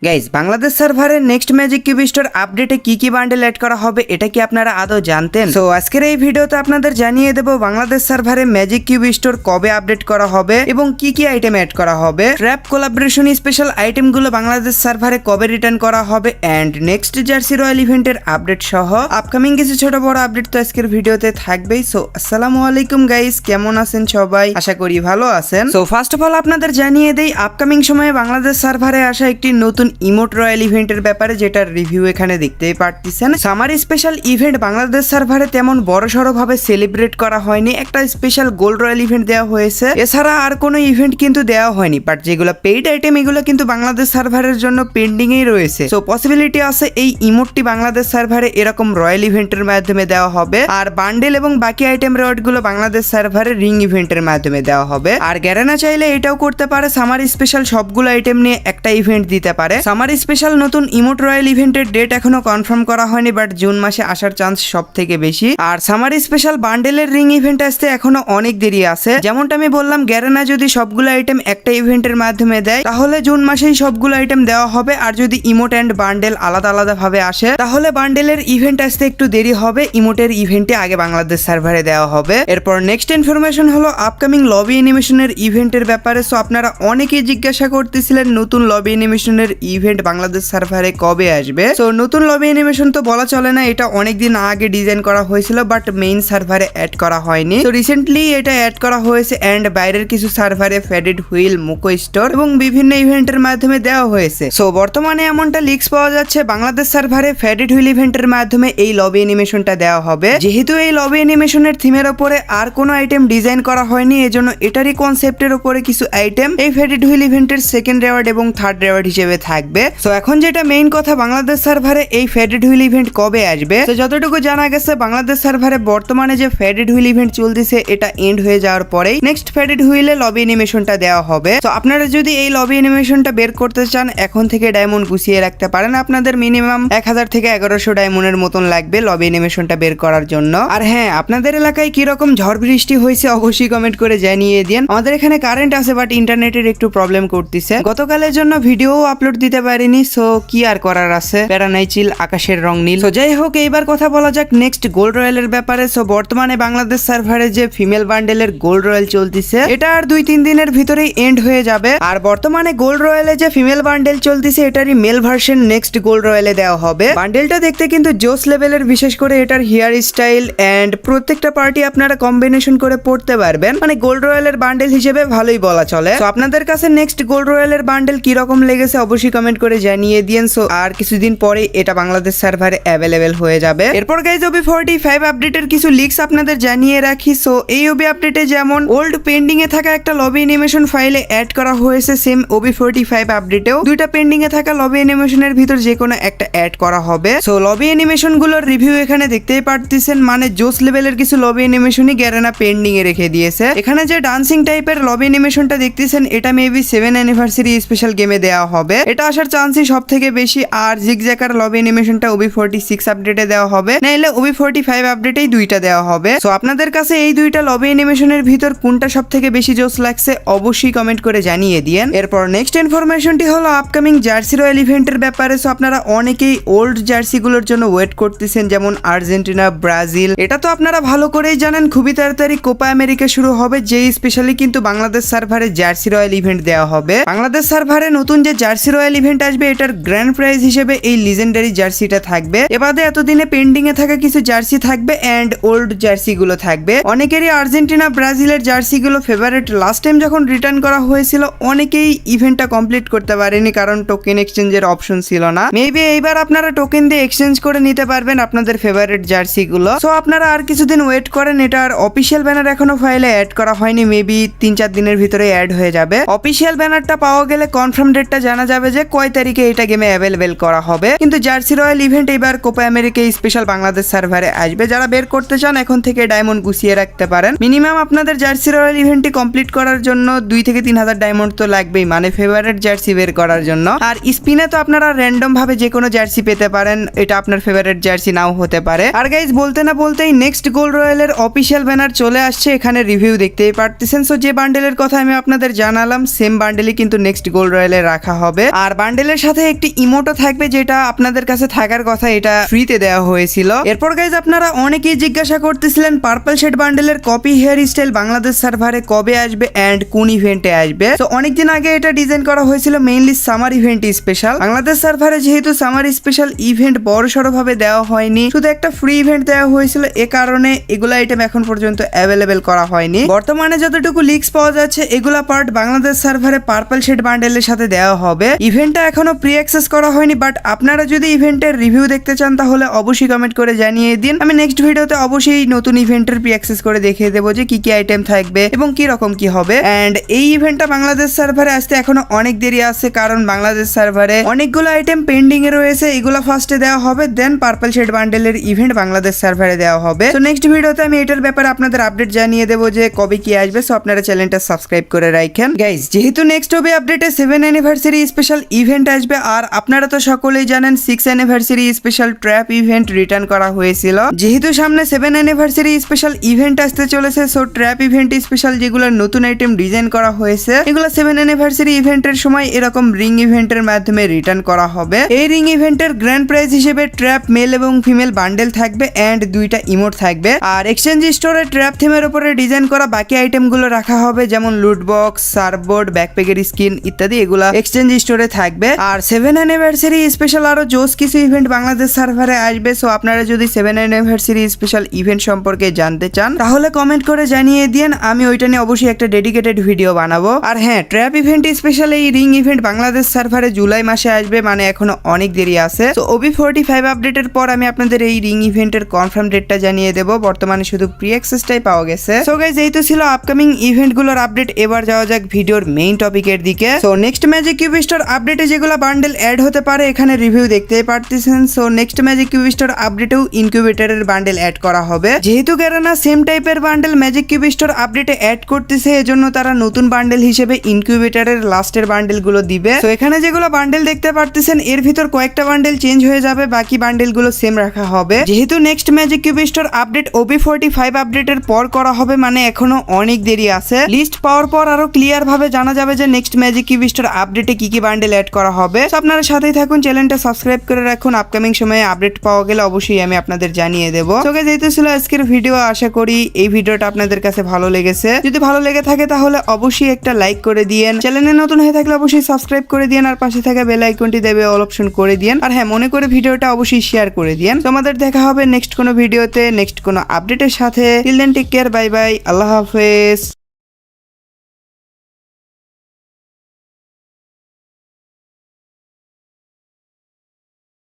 Guys Bangladesh সার্ভারের next magic cube store আপডেটে কি বান্ডেল অ্যাড করা হবে এটা কি আপনারা আদৌ জানতেন? সো আজকের এই ভিডিওতে আপনাদের জানিয়ে দেব বাংলাদেশ সার্ভারে ম্যাজিক কিউব স্টোর কবে আপডেট করা হবে এবং কি আইটেম অ্যাড করা হবে, ট্র্যাপ কোলাবোরেশন স্পেশাল আইটেমগুলো বাংলাদেশ সার্ভারে কবে রিটার্ন করা হবে এন্ড নেক্সট জার্সি রয়্যাল ইভেন্টের আপডেট সহ আপকামিং কিছু ছোট বড় আপডেট তো আজকের ভিডিওতে থাকবেই। সো আসসালামু আলাইকুম গাইজ, কেমন আছেন সবাই? আশা করি ভালো আছেন। সো ফার্স্ট অফ অল আপনাদের জানিয়ে দেই আপকামিং সময়ে বাংলাদেশ সার্ভারে আসা একটি নতুন ইমোট রয়্যাল ইভেন্টের ব্যাপারে, যেটার রিভিউ এখানে দেখতেই পারতেছেন। সামার স্পেশাল ইভেন্ট বাংলাদেশ সার্ভারে তেমন বড়সড় ভাবে সেলিব্রেট করা হয়নি, একটা স্পেশাল গোল্ড রয়্যাল ইভেন্ট দেওয়া হয়েছে, এছাড়া আর কোনো ইভেন্ট কিন্তু দেওয়া হয়নি। বাট যেগুলো পেইড আইটেম এগুলো কিন্তু বাংলাদেশ সার্ভারের জন্য পেন্ডিং এই রয়েছে। সো পসিবিলিটি আছে এই ইমোটটি বাংলাদেশ সার্ভারে এরকম রয়্যাল ইভেন্টের মাধ্যমে দেওয়া হবে, আর বান্ডেল এবং বাকি আইটেম রিওয়ার্ড গুলো বাংলাদেশ সার্ভারে রিং ইভেন্টের মাধ্যমে দেওয়া হবে। আর গ্যারেনা চাইলে এটাও করতে পারে, সামার স্পেশাল সবগুলো আইটেম নিয়ে একটা ইভেন্ট দিতে পারে। সামার স্পেশাল নতুন ইমোট রয়্যাল ইভেন্টের ডেট এখনো কনফার্ম করা হয়নি, বাট জুন মাসে আসার চান্স সব থেকে বেশি। আর সামার স্পেশাল বান্ডেলের রিং ইভেন্ট আসতে এখনো অনেক দেরি আছে। যেমনটা আমি বললাম, গ্যারেনা যদি সবগুলো আইটেম একটা ইভেন্টের মাধ্যমে দেয় তাহলে জুন মাসেই সবগুলো আইটেম দেওয়া হবে, আর যদি ইমোট এন্ড বান্ডেল আলাদা আলাদা ভাবে আসে তাহলে বান্ডেলের ইভেন্ট আসতে একটু দেরি হবে, ইমোটের ইভেন্টে আগে বাংলাদেশ সার্ভারে দেওয়া হবে। এরপর নেক্সট ইনফরমেশন হলো আপকামিং লবি অ্যানিমেশনের ইভেন্টের ব্যাপারে। সো আপনারা অনেকেই জিজ্ঞাসা করতেছিলেন নতুন লবি অ্যানিমেশনের ইভেন্ট বাংলাদেশ সার্ভারে কবে আসবে। সো নতুন লবি অ্যানিমেশন তো বলা চলে না, এটা অনেকদিন আগে ডিজাইন করা হয়েছিল বাট মেইন সার্ভারে অ্যাড করা হয়নি। তো রিসেন্টলি এটা অ্যাড করা হয়েছে এন্ড বাইরের কিছু সার্ভারে ফেডেড হুইল, মুকো স্টোর এবং বিভিন্ন ইভেন্টের মাধ্যমে দেওয়া হয়েছে। সো বর্তমানে এমনটা লিক্স পাওয়া যাচ্ছে বাংলাদেশ সার্ভারে ফেডেড হুইল ইভেন্টের মাধ্যমে এই লবি অ্যানিমেশনটা দেওয়া হবে। যেহেতু এই লবি অ্যানিমেশনের থিমের উপরে আর কোনো আইটেম ডিজাইন করা হয়নি, এজন্য এটারই কনসেপ্টের উপরে কিছু আইটেম এই ফেডেড হুইল ইভেন্টের সেকেন্ড রেওয়ার্ড এবং থার্ড রেওয়ার্ড হিসেবে থাকবে। সো এখন যেটা মেইন কথা, বাংলাদেশ সার্ভারে এই ফেডেড হুইল ইভেন্ট কবে আসবে? তো যতটুকু জানা গেছে বাংলাদেশ সার্ভারে বর্তমানে যে ফেডেড হুইল ইভেন্ট চলতেছে এটা এন্ড হয়ে যাওয়ার পরেই নেক্সট ফেডেড হুইলে লবি অ্যানিমেশনটা দেওয়া হবে। তো আপনারা যদি এই লবি অ্যানিমেশনটা বের করতে চান এখন থেকে ডায়মন্ড গুছিয়ে রাখতে পারেন, আপনাদের মিনিমাম 1000 থেকে 1100 ডায়মন্ডের মতন লাগবে লবি অ্যানিমেশনটা বের করার জন্য। আর হ্যাঁ, আপনাদের এলাকায় কিরকম ঝড় বৃষ্টি হয়েছে অবশ্যই কমেন্ট করে জানিয়ে দিন। আমাদের এখানে কারেন্ট আছে বাট ইন্টারনেটের একটু প্রবলেম করতেছে, গতকালের জন্য ভিডিও আপলোড দিতে পারিনি। সো কি আর করার আছে, প্যারা নাই, চিল, আকাশের রং নীল। তো যাই হোক, এইবার কথা বলা যাক নেক্সট গোল্ড রয়্যালের ব্যাপারে। সো বর্তমানে বাংলাদেশ সার্ভারে যে ফিমেল বান্ডেলের গোল্ড রয়্যাল চলতেছে এটা আর 2-3 দিনের ভিতরেই এন্ড হয়ে যাবে। আর বর্তমানে গোল্ড রয়্যালে যে ফিমেল বান্ডেল চলতেছে এটারই মেল ভার্সন নেক্সট গোল্ড রয়্যালে দেওয়া হবে। বান্ডেলটা দেখতে কিন্তু জোস লেভেলের, বিশেষ করে এটার হেয়ার স্টাইল এন্ড প্রত্যেকটা পার্টি আপনারা কম্বিনেশন করে পড়তে পারবেন, মানে গোল্ড রয়্যালের বান্ডেল হিসেবে ভালোই বলা চলে। তো আপনাদের কাছে নেক্সট গোল্ড রয়্যালের বান্ডেল কি রকম লেগেছে অবশ্যই কমেন্ট করে জানিয়ে দিন। সো আর কিছুদিন পরে এটা বাংলাদেশ সার্ভারে অ্যাভেলেবেল হয়ে যাবে। এরপর গাইজ OB45 আপডেটের কিছু লিক্স আপনাদের জানিয়ে রাখি। সো এই OB আপডেটে যেমন ওল্ড পেন্ডিং এ থাকা একটা লবি অ্যানিমেশন ফাইলে অ্যাড করা হয়েছে, সেম OB45 আপডেটেও দুইটা পেন্ডিং এ থাকা লবি অ্যানিমেশনের ভিতর যে কোনো একটা অ্যাড করা হবে। সো লবি অ্যানিমেশন গুলোর রিভিউ এখানে দেখতেই পারতেছেন, মানে জোস লেভেলের কিছু লবি অ্যানিমেশনই গ্যারেনা পেন্ডিং এ রেখে দিয়েছে। এখানে যে ডান্সিং টাইপের লবি অ্যানিমেশনটা দেখতেছেন এটা মেবি 7 অ্যানিভার্সারি স্পেশাল গেমে দেওয়া হবে, এটা আসার চান্সই সব থেকে বেশি। আর জিগজ্যাকার লবি অ্যানিমেশনটা OB46 আপডেটে দেওয়া হবে, নাইলে OB45 আপডেটেই দুইটা দেওয়া হবে। সো আপনাদের কাছে এই দুইটা লবি অ্যানিমেশনের ভিতর কোনটা সব থেকে বেশি জোস লাগছে অবশ্যই কমেন্ট করে জানিয়ে দিয়েন। এরপর নেক্সট ইনফরমেশনটি হলো আপকামিং জার্সি রয়্যাল ইভেন্টের ব্যাপারে। সো আপনারা অনেকেই ওল্ড জার্সি গুলোর জন্য ওয়েট করতেছেন, যেমন আর্জেন্টিনা, ব্রাজিল। এটা তো আপনারা ভালো করেই জানেন খুবই তাড়াতাড়ি কোপা আমেরিকা শুরু হবে, যেই স্পেশালি কিন্তু বাংলাদেশ সার্ভারে জার্সি রয়্যাল ইভেন্ট দেওয়া হবে। বাংলাদেশ সার্ভারে নতুন যে জার্সি রয়্যাল ইভেন্ট আসবে এটার গ্র্যান্ড প্রাইজ হিসেবে এই লিজেন্ডারি জার্সিটা থাকবে। এবারে এতদিনে পেন্ডিং এ থাকা কিছু জার্সি থাকবে এন্ড ওল্ড জার্সি গুলো থাকবে। অনেকেরই আর্জেন্টিনা, ব্রাজিলের জার্সি গুলো ফেভারিট। লাস্ট টাইম যখন রিটার্ন করা হয়েছিল অনেকেই ইভেন্টটা কমপ্লিট করতে পারেনি, কারণ টোকেন এক্সচেঞ্জের অপশন ছিল না। মেবি এইবার আপনারা টোকেন দিয়ে এক্সচেঞ্জ করে নিতে পারবেন আপনাদের ফেভারিট জার্সি গুলো। সো আপনারা আর কিছুদিন ওয়েট করেন, এটার অফিসিয়াল ব্যানার এখনো ফাইলে অ্যাড করা হয়নি, মেবি 3-4 দিনের ভিতরে অ্যাড হয়ে যাবে। অফিসিয়াল ব্যানারটা পাওয়া গেলে কনফার্ম ডেটটা জানা যাবে যে কয় তারিখে এটা গেমে অ্যাভেলেবেল করা হবে। কিন্তু জার্সি রয়্যাল ইভেন্ট এবার কোপা আমেরিকা স্পেশাল বাংলাদেশ সার্ভারে আসবে। যারা বের করতে চান এখন থেকে ডায়মন্ড গুছিয়ে রাখতে পারেন। মিনিমাম আপনাদের জার্সি রয়্যাল ইভেন্টটি কমপ্লিট করার জন্য 2 থেকে 3000 ডায়মন্ড তো লাগবেই, মানে ফেভারিট জার্সি বের করার জন্য। আর স্পিনে তো আপনারা র্যান্ডম ভাবে যে কোনো জার্সি পেতে পারেন, এটা আপনার ফেভারিট জার্সি নাও হতে পারে। আর গাইজ বলতে না বলতেই নেক্সট গোল্ড রয়্যালের অফিসিয়াল ব্যানার চলে আসছে, এখানে রিভিউ দেখতেই পারতেছেন। সো যে বান্ডেলের কথা আমি আপনাদের জানালাম সেম বান্ডেলই কিন্তু নেক্সট গোল্ড রয়্যালে রাখা হবে। আর আর বান্ডেলের সাথে একটি ইমোটও থাকবে, যেটা আপনাদের কাছে থাকার কথা, এটা ফ্রিতে দেওয়া হয়েছিল। এরপর গাইজ আপনারা অনেকেই জিজ্ঞাসা করতেছিলেন পার্পল শেড বান্ডেলের কপি হেয়ার স্টাইল বাংলাদেশ সার্ভারে কবে আসবে এন্ড কোন ইভেন্টে আসবে। তো অনেকদিন আগে এটা ডিজাইন করা হয়েছিল mainly summer event special. Bangladesh সার্ভারে যেহেতু সামার স্পেশাল ইভেন্ট বড়সড় ভাবে দেওয়া হয়নি, শুধু একটা ফ্রি ইভেন্ট দেওয়া হয়েছিল, এ কারণে এগুলা আইটেম এখন পর্যন্ত অ্যাভেলেবেল করা হয়নি। বর্তমানে যতটুকু লিক্স পাওয়া যাচ্ছে এগুলা পার্ট বাংলাদেশ সার্ভারে পার্পল শেড বান্ডেলের সাথে দেওয়া হবে। ইভেন্টটা এখনো প্রি অ্যাক্সেস করা হয়নি, বাট আপনারা যদি ইভেন্টের রিভিউ দেখতে চান তাহলে অবশ্যই কমেন্ট করে জানিয়ে দিন। আমি নেক্সট ভিডিওতে অবশ্যই নতুন ইভেন্টের প্রি অ্যাক্সেস করে দেখিয়ে দেবো যে কি কি আইটেম থাকবে এবং কি রকম কি হবে। এন্ড এই ইভেন্টটা বাংলাদেশ সার্ভারে আসতে এখনো অনেক দেরি আছে, কারণ বাংলাদেশ সার্ভারে অনেকগুলো আইটেম পেন্ডিং এ রয়েছে। এগুলো ফার্স্টে দেওয়া হবে, দেন পার্পল শেড বান্ডেলের ইভেন্ট বাংলাদেশ সার্ভারে দেওয়া হবে। তো নেক্সট ভিডিওতে আমি এটার ব্যাপারে আপনাদের আপডেট জানিয়ে দেবো যে কবে কি আসবে। সো আপনারা চ্যানেলটা সাবস্ক্রাইব করে রাখেন গাইজ, যেহেতু নেক্সট হবে আপডেটে 7 অ্যানিভার্সারি স্পেশাল ইভেন্ট আসবে। আর আপনারা তো সকলেই জানেন 6 anniversary special trap event return করা হয়েছিল। যেহেতু সামনে 7 অ্যানিভার্সারি স্পেশাল ইভেন্ট আসতে চলেছে, সো ট্র্যাপ ইভেন্ট স্পেশাল যেগুলো নতুন আইটেম ডিজাইন করা হয়েছে এগুলো 7 অ্যানিভার্সারি ইভেন্টের সময় এরকম রিং ইভেন্টের মাধ্যমে রিটার্ন করা হবে। এই রিং ইভেন্টের গ্র্যান্ড প্রাইজ হিসেবে ট্র্যাপ মেল এবং ফিমেল বান্ডেল থাকবে এন্ড 2টা ইমোট থাকবে। আর এক্সচেঞ্জ স্টোরে ট্র্যাপ থিমের উপরে ডিজাইন করা বাকি আইটেম গুলো রাখা হবে, যেমন লুট বক্স, সার্ফবোর্ড, ব্যাকপ্যাকের স্কিন ইত্যাদি, এগুলা এক্সচেঞ্জ স্টোরে থাকবে। আর 7 অ্যানিভার্সারি স্পেশাল আরো জোস কিছু ইভেন্ট বাংলাদেশ সার্ভারে আসবে। সো আপনারা যদি 7 অ্যানিভার্সারি স্পেশাল ইভেন্ট সম্পর্কে জানতে চান তাহলে কমেন্ট করে জানিয়ে দিন, আমি ওইটা নিয়ে অবশ্যই একটা ডেডিকেটেড ভিডিও বানাবো। আর হ্যাঁ, ট্র্যাপ ইভেন্ট স্পেশাল এই রিং ইভেন্ট বাংলাদেশ সার্ভারে জুলাই মাসে আসবে, মানে এখনো অনেক দেরি আছে। তো OB45 আপডেটের পর আমি আপনাদের এই রিং ইভেন্টের কনফার্ম ডেটটা জানিয়ে দেবো। বর্তমানে শুধু প্রি অ্যাক্সেসটাই পাওয়া গেছে। সো গাইস, এই তো ছিল আপকামিং ইভেন্ট গুলোর আপডেট। এবার যাওয়া যাক ভিডিওর মেইন টপিকের দিকে। So next magic cube store আপডেটে যেগুলো বান্ডেল অ্যাড হতে পারে এখানে রিভিউ দেখতেই পারতেছেন। So next magic cube store আপডেটেও ইনকিউবেটরের বান্ডেল অ্যাড করা হবে। যেহেতু গ্যারানা সেম টাইপের বান্ডেল ম্যাজিক কিউব স্টোর আপডেটে অ্যাড করতেছে, এজন্য তারা নতুন বান্ডেল হিসেবে ইনকিউবেটরের লাস্টের বান্ডেল গুলো দিবে। তো এখানে যেগুলো বান্ডেল দেখতে পারতেছেন এর ভিতর কয়েকটা বান্ডেল চেঞ্জ হয়ে যাবে, বাকি বান্ডেল গুলো সেম রাখা হবে। যেহেতু next magic cube store update OB45 আপডেটের পর করা হবে, মানে এখনো অনেক দেরি আছে। লিস্ট পাওয়ার পর আরো ক্লিয়ার ভাবে জানা যাবে যে নেক্সট ম্যাজিক কিউব স্টোর আপডেটে কি কি বান্ডেল অ্যাড করা হবে। তো আপনারা সাথেই থাকুন, চ্যানেলটা সাবস্ক্রাইব করে রাখুন। আপকামিং সময়ে আপডেট পাওয়া গেলে অবশ্যই আমি আপনাদের জানিয়ে দেবো। তো গাইস, এই তো ছিল আজকের ভিডিও। আশা করি এই ভিডিওটা আপনাদের কাছে ভালো লেগেছে। যদি ভালো লেগে থাকে তাহলে অবশ্যই একটা লাইক করে দিয়েন। চ্যানেলে নতুন হয়ে থাকলে অবশ্যই সাবস্ক্রাইব করে দিয়েন, আর পাশে থাকা বেল আইকনটি দেবে অল অপশন করে দিয়েন। আর হ্যাঁ, মনে করে ভিডিওটা অবশ্যই শেয়ার করে দিয়েন। তো আমাদের দেখা হবে নেক্সট কোনো ভিডিওতে নেক্সট কোনো আপডেটের সাথে। Till then take care, bye bye, আল্লাহ হাফেজ।